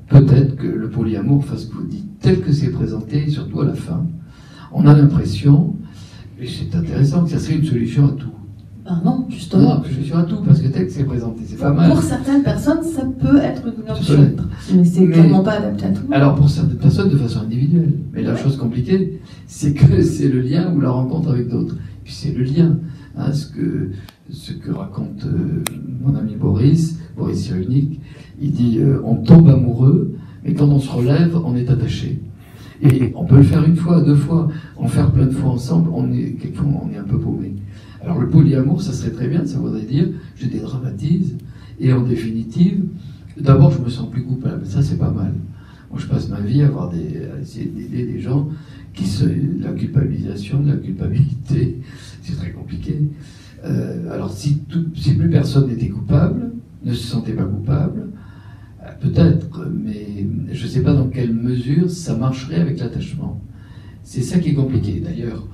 peut-être que le polyamour, enfin ce que vous dites, tel que c'est présenté, surtout à la fin, on a l'impression, et c'est intéressant, que ça serait une solution à tout. Ben non, justement. Non, une solution à tout, parce que tel que c'est présenté, c'est pas mal. Pour certaines personnes, ça peut être une option, mais c'est clairement pas adapté à tout le monde. Alors pour certaines personnes, de façon individuelle. Mais la chose compliquée, c'est que c'est le lien ou la rencontre avec d'autres. Puis c'est le lien. Hein, ce que raconte mon ami Boris Cyrulnik, il dit on tombe amoureux, mais quand on se relève, on est attaché. Et on peut le faire une fois, deux fois, en faire plein de fois ensemble, quelquefois on est un peu paumé. Alors le polyamour, ça serait très bien, ça voudrait dire je dédramatise, et en définitive, d'abord je me sens plus coupable, ça c'est pas mal. Moi je passe ma vie à essayer d'aider des gens qui se... la culpabilisation, la culpabilité, c'est très compliqué. Alors si plus personne n'était coupable, ne se sentait pas coupable, peut-être, mais je ne sais pas dans quelle mesure ça marcherait avec l'attachement. C'est ça qui est compliqué. D'ailleurs,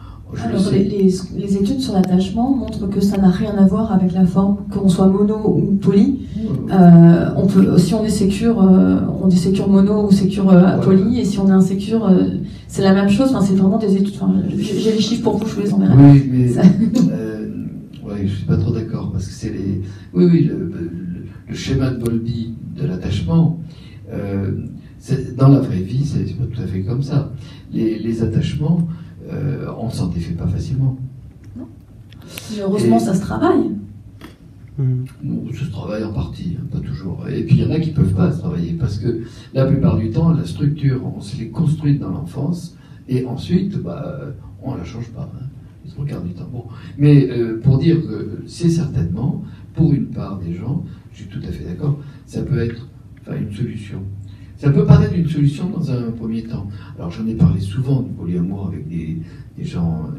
alors les études sur l'attachement montrent que ça n'a rien à voir avec la forme, qu'on soit mono ou poly. On peut, si on est sécure, on dit sécure mono ou sécure poly, et si on est insécure, c'est la même chose. Enfin, c'est vraiment des études. Enfin, j'ai les chiffres pour vous, je vous les enverrai. Oui, mais ouais, je suis pas trop d'accord parce que c'est les. Oui, le schéma de Bowlby de l'attachement. Dans la vraie vie, c'est pas tout à fait comme ça. Les attachements, on s'en défait pas facilement. Non. Mais heureusement, ça se travaille. Bon, ça se travaille en partie, hein, pas toujours. Et puis il y en a qui peuvent pas se travailler parce que la plupart du temps, la structure, on se l'est construite dans l'enfance et ensuite, on la change pas. Hein, les trois quarts du temps. Bon. Mais pour dire que c'est certainement, pour une part des gens, je suis tout à fait d'accord, ça peut être une solution. Ça peut paraître une solution dans un premier temps. Alors j'en ai parlé souvent du polyamour avec des gens,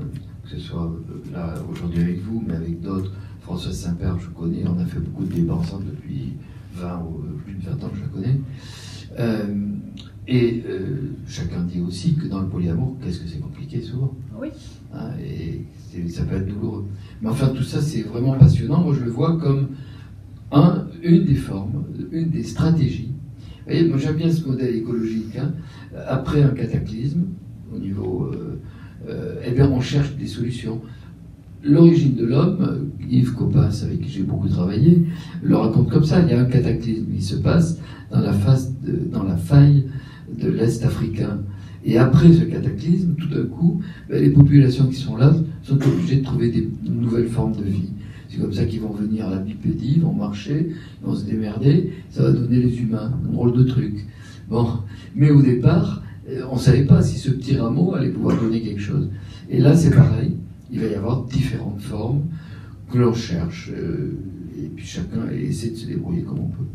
que ce soit là aujourd'hui avec vous, mais avec d'autres. Françoise Saint-Père, je connais, on a fait beaucoup de débats ensemble depuis 20 ou plus de 20 ans que je la connais. Chacun dit aussi que dans le polyamour, qu'est-ce que c'est compliqué souvent. Oui. Hein, et ça peut être douloureux. Mais enfin, tout ça, c'est vraiment passionnant. Moi, je le vois comme une des formes, une des stratégies. Vous voyez, moi, j'aime bien ce modèle écologique. Hein. Après un cataclysme, au niveau... eh bien, on cherche des solutions. L'origine de l'homme, Yves Coppens, avec qui j'ai beaucoup travaillé, le raconte comme ça. Il y a un cataclysme, il se passe dans la faille de l'Est africain. Et après ce cataclysme, tout d'un coup, les populations qui sont là sont obligées de trouver des nouvelles formes de vie. C'est comme ça qu'ils vont venir à la bipédie, ils vont marcher, ils vont se démerder, ça va donner les humains, un drôle de truc. Bon, mais au départ, on ne savait pas si ce petit rameau allait pouvoir donner quelque chose. Et là, c'est pareil. Il va y avoir différentes formes que l'on cherche, et puis chacun essaie de se débrouiller comme on peut.